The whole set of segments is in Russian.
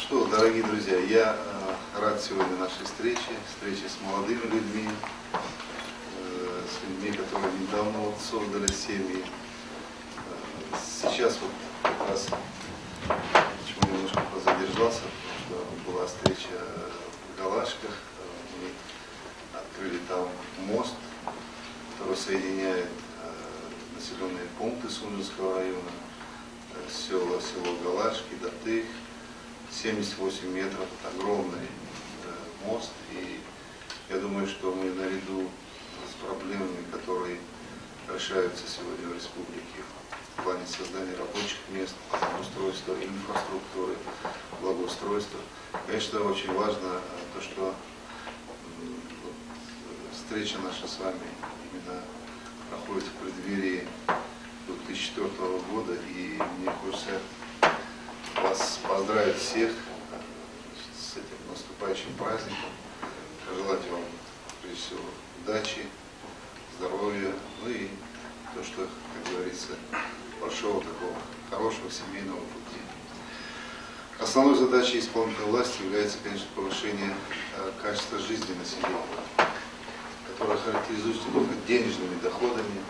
что, дорогие друзья, я рад сегодня нашей встрече с молодыми людьми, с людьми, которые недавно вот создали семьи. Сейчас вот как раз, почему немножко задержался, потому что была встреча в Галашках, мы открыли там мост, который соединяет населенные пункты Сунжинского района, село Галашки, Датых, 78 метров, огромный мост, и я думаю, что мы наряду с проблемами, которые решаются сегодня в республике в плане создания рабочих мест, устройства инфраструктуры, благоустройства. Конечно, очень важно то, что встреча наша с вами именно проходит в преддверии 2004 года, и мне хочется вас поздравить всех с этим наступающим праздником, пожелать вам, прежде всего, удачи, здоровья, ну и то, что, как говорится, большого такого хорошего семейного пути. Основной задачей исполнительной власти является, конечно, повышение качества жизни населения, которое характеризуется не только денежными доходами,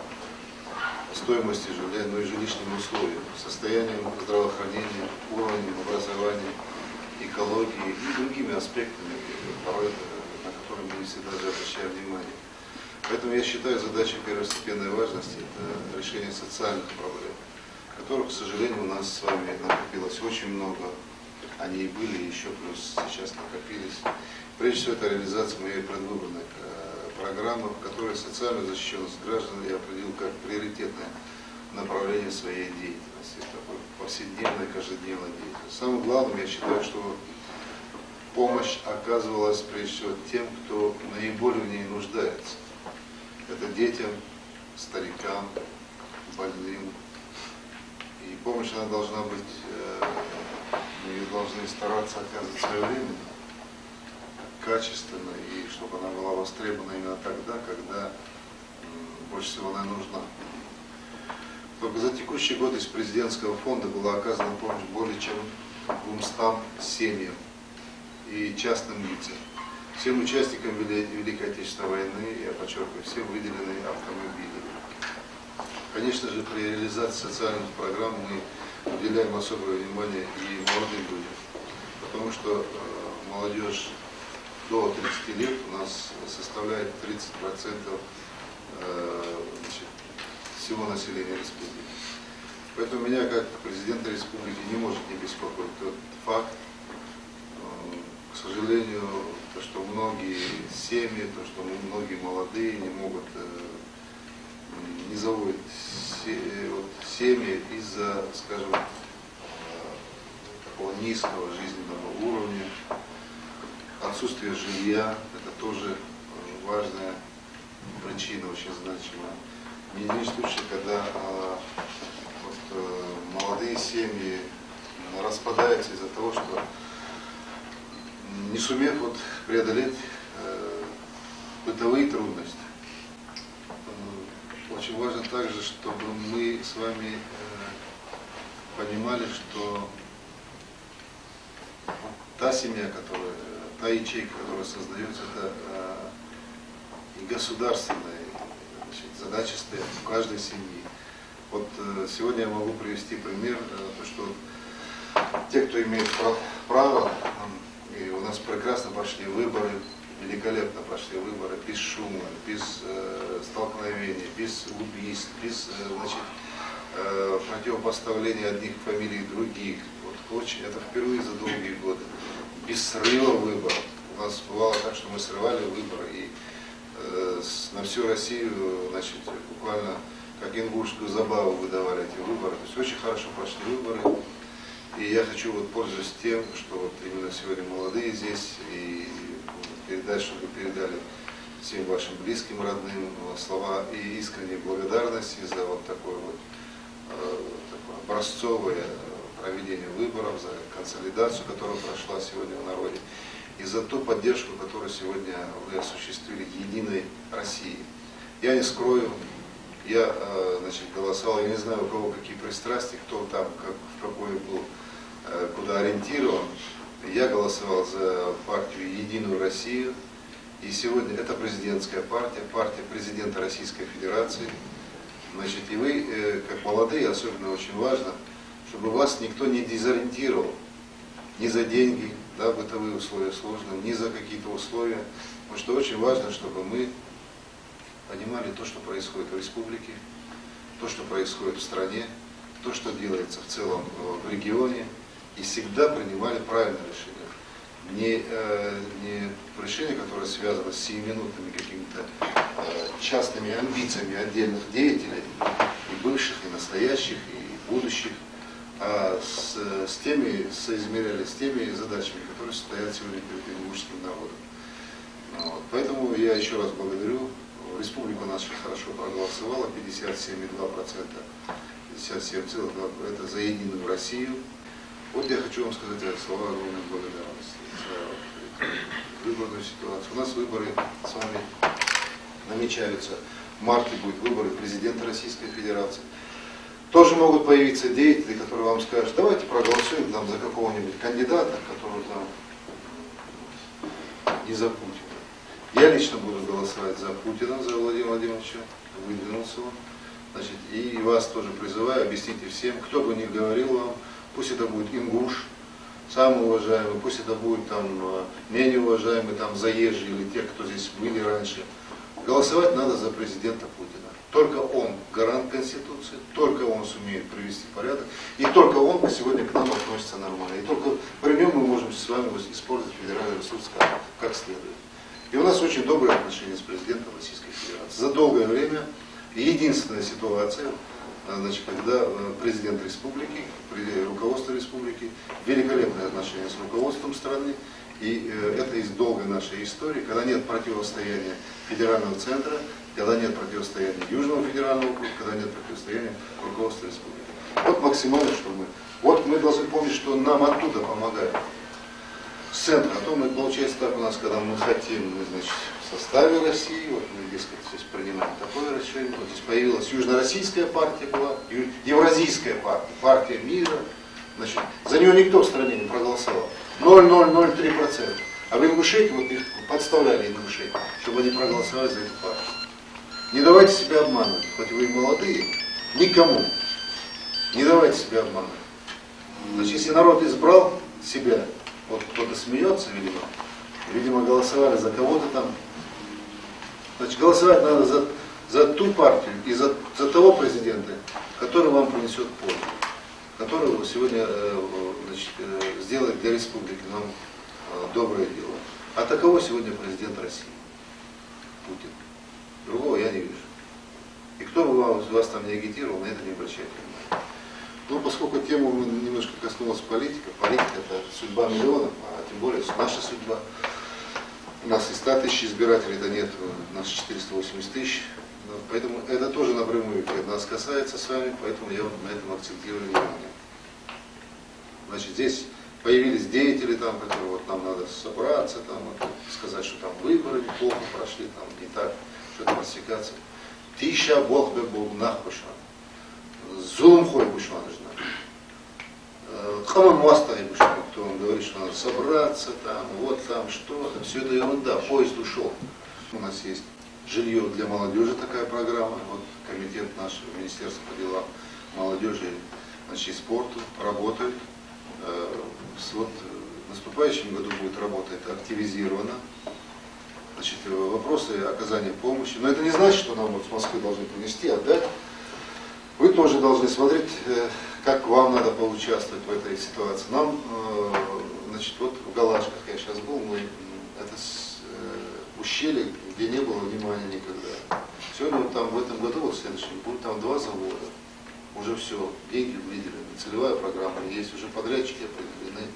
стоимостью жилья, но и жилищными условиями, состоянием здравоохранения, уровнем образования, экологии и другими аспектами, порой, на которые мы не всегда обращаем внимание. Поэтому я считаю, задачей первостепенной важности – это решение социальных проблем, которых, к сожалению, у нас с вами накопилось очень много. Они и были, еще плюс сейчас накопились. Прежде всего, это реализация моей предвыборной программы, в которой социальную защищенность граждан я определил как приоритетное направление своей деятельности, такой повседневной, каждодневной деятельности. Самым главным, я считаю, что помощь оказывалась прежде всего тем, кто наиболее в ней нуждается. Это детям, старикам, больным. И помощь она должна быть, мы ее должны стараться оказывать своевременно, качественно, и чтобы она была востребована именно тогда, когда больше всего она нужна. Только за текущий год из президентского фонда была оказана помощь более чем 200 семьям и частным лицам. Всем участникам Великой Отечественной войны, я подчеркиваю, всем выделены автомобили. Конечно же, при реализации социальных программ мы уделяем особое внимание и молодым людям, потому что молодежь до 30 лет у нас составляет 30% всего населения республики. Поэтому меня, как президента республики, не может не беспокоить тот факт, к сожалению, то, что многие семьи, то, что многие молодые не могут, не заводят семьи из-за, скажем, такого низкого жизненного уровня. Отсутствие жилья – это тоже важная причина, очень значимая. Не единичный случай, когда молодые семьи распадаются из-за того, что не сумев преодолеть бытовые трудности. Очень важно также, чтобы мы с вами понимали, что та семья, та ячейка, которая создается, это и государственная задача стоит в каждой семье. Вот сегодня я могу привести пример, то, что те, кто имеет право, и у нас прекрасно прошли выборы, великолепно прошли выборы, без шума, без столкновений, без убийств, без противопоставления одних фамилий других. Вот очень, это впервые за долгие годы. Без срыва выборов. У нас бывало так, что мы срывали выборы и на всю Россию, буквально как ингушскую забаву выдавали эти выборы. То есть очень хорошо прошли выборы. И я хочу, пользуясь тем, что именно сегодня молодые здесь, и передать, чтобы передали всем вашим близким, родным слова и искренней благодарности за такое образцовое проведение выборов, за консолидацию, которая прошла сегодня в народе, и за ту поддержку, которую сегодня вы осуществили Единой России. Я не скрою, я голосовал, я не знаю, у кого какие пристрастия, кто там, в какой был, куда ориентирован, Я голосовал за партию «Единую Россию». И сегодня это президентская партия, партия президента Российской Федерации. Значит, и вы, как молодые, особенно очень важно, чтобы вас никто не дезориентировал ни за деньги, да, бытовые условия сложные, ни за какие-то условия. Потому что очень важно, чтобы мы понимали то, что происходит в республике, то, что происходит в стране, то, что делается в целом в регионе, и всегда принимали правильное решение. Не решение, которое связано с сиюминутными какими-то частными амбициями отдельных деятелей, и бывших, и настоящих, и будущих, а соизмеряли с теми задачами, которые стоят сегодня перед петербургским народом. Вот. Поэтому я еще раз благодарю. Республика наша хорошо проголосовала, 57,2%, 57,2% это за «Единую Россию». Вот я хочу вам сказать слова огромной благодарности за выборную ситуацию. У нас выборы с вами намечаются. В марте будут выборы президента Российской Федерации. Тоже могут появиться деятели, которые вам скажут: давайте проголосуем там за какого-нибудь кандидата, который там не за Путина. Я лично буду голосовать за Путина, за Владимира Владимировича, выдвинулся он. Значит, и вас тоже призываю, объясните всем, кто бы ни говорил вам, пусть это будет ингуш, самый уважаемый, пусть это будет там менее уважаемый, там заезжий или те, кто здесь были раньше. Голосовать надо за президента Путина. Только он гарант Конституции, только он сумеет привести порядок, и только он сегодня к нам относится нормально. И только при нем мы можем с вами использовать федеральный ресурс как следует. И у нас очень добрые отношения с президентом Российской Федерации. За долгое время единственная ситуация, значит, когда президент республики, руководство республики, великолепные отношения с руководством страны, и это из долгой нашей истории, когда нет противостояния федерального центра, когда нет противостояния Южного федерального округа, когда нет противостояния руководства республики. Вот максимально, что мы. Вот мы должны помнить, что нам оттуда помогают. С центра. А то мы, получается так у нас, когда мы хотим, мы, значит, в составе России, вот мы, дескать, здесь принимаем такое решение. Вот здесь появилась Южно-Российская партия была, Евразийская партия, партия мира. Значит, за нее никто в стране не проголосовал. 0,003%. А в Ингушетии, вот их подставляли Ингушетии, чтобы они проголосовали за эту партию. Не давайте себя обманывать, хоть вы и молодые, никому. Не давайте себя обманывать. Значит, если народ избрал себя, вот кто-то смеется, видимо, голосовали за кого-то там. Значит, голосовать надо за ту партию и за того президента, который вам принесет пользу, который сегодня, значит, сделает для республики нам доброе дело. А таково сегодня президент России, Путин. Другого я не вижу. И кто бы вас там не агитировал, на это не обращайте внимания. Ну, поскольку тему немножко коснулась политика, политика это судьба миллионов, а тем более наша судьба. У нас и 100 тысяч избирателей, да нет, у нас 480 тысяч. Поэтому это тоже напрямую нас касается с вами, поэтому я на этом акцентирую внимание. Значит, здесь появились деятели, там, которые вот нам надо собраться, там, вот, сказать, что там выборы плохо прошли, там не так, что-то рассекаться. Тиша Бог бы был нахпушан. Зулум хой бушан нужна. Хаман мастаги бушан, кто он говорит, что надо собраться, там, вот там, что, все это ерунда, поезд ушел. У нас есть жилье для молодежи, такая программа, вот комитет наш, Министерство по делам молодежи, значит, и спорту работает. Вот в наступающем году будет работать активизировано. Значит, вопросы оказания помощи. Но это не значит, что нам вот с Москвы должны принести, отдать. Вы тоже должны смотреть, как вам надо поучаствовать в этой ситуации. Нам, значит, вот в Галашках я сейчас был, это ущелье, где не было внимания никогда. Сегодня вот там в этом году, вот в следующем, будет там 2 завода. Уже все, деньги выделены, целевая программа есть, уже подрядчики определены.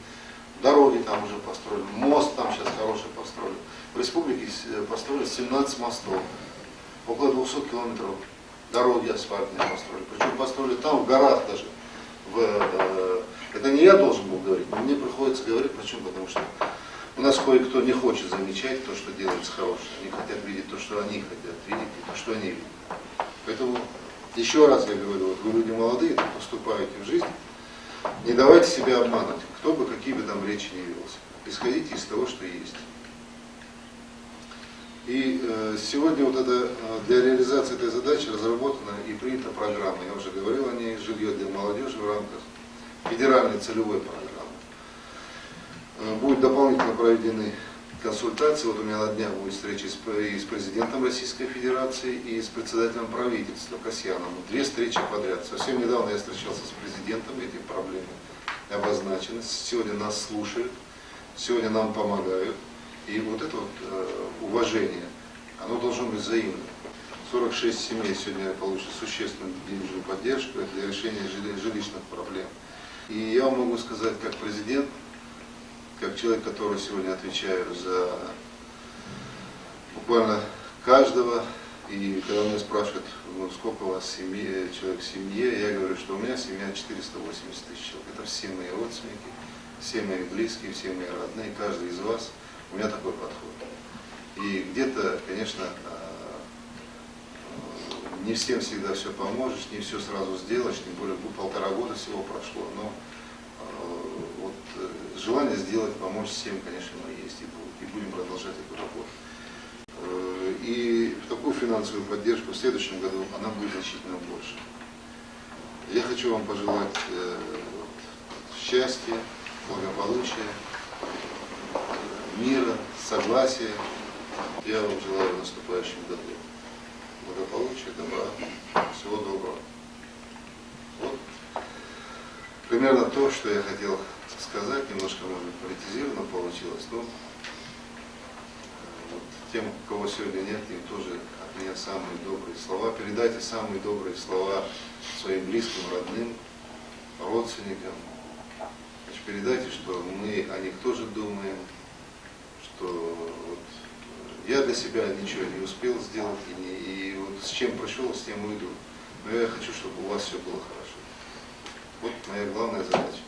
Дороги там уже построены, мост там сейчас хороший построен. В республике построили 17 мостов, около 200 километров дороги асфальтные построили. Причем построили там, в горах даже. Это не я должен был говорить, но мне приходится говорить, почему? Потому что у нас кое-кто не хочет замечать то, что делается хорошее. Они хотят видеть то, что они хотят видеть, и то, что они видят. Поэтому еще раз я говорю, вот вы люди молодые, поступаете в жизнь, Не давайте себя обмануть, кто бы, какие бы там речи не велся. Исходите из того, что есть. И сегодня вот это, для реализации этой задачи разработана и принята программа, я уже говорил о ней, «Жилье для молодежи» в рамках федеральной целевой программы. Будут дополнительно проведены консультации. Вот у меня на днях будет встреча и с президентом Российской Федерации, и с председателем правительства Касьяном. 2 встречи подряд. Совсем недавно я встречался с президентом, эти проблемы обозначены. Сегодня нас слушают, сегодня нам помогают. И вот это вот уважение, оно должно быть взаимным. 46 семей сегодня получат существенную денежную поддержку для решения жилищных проблем. И я вам могу сказать, как президент, как человек, который сегодня отвечаю за буквально каждого, и когда меня спрашивают, ну, сколько у вас человек в семье, я говорю, что у меня семья 480 тысяч человек. Это все мои родственники, все мои близкие, все мои родные, каждый из вас. У меня такой подход. И где-то, конечно, не всем всегда все поможешь, не все сразу сделаешь, тем более 1,5 года всего прошло, но вот желание сделать, помочь всем, конечно, есть и будем продолжать эту работу. И в такую финансовую поддержку в следующем году она будет значительно больше. Я хочу вам пожелать счастья, благополучия, мира, согласия. Я вам желаю в наступающем году благополучия, добра, всего доброго. Вот примерно то, что я хотел сказать, немножко, может быть, политизировано получилось, но вот, тем, кого сегодня нет, им тоже от меня самые добрые слова. Передайте самые добрые слова своим близким, родным, родственникам. Значит, передайте, что мы о них тоже думаем, что вот, я для себя ничего не успел сделать, и вот с чем пришел, с тем уйду. Но я хочу, чтобы у вас все было хорошо. Вот моя главная задача.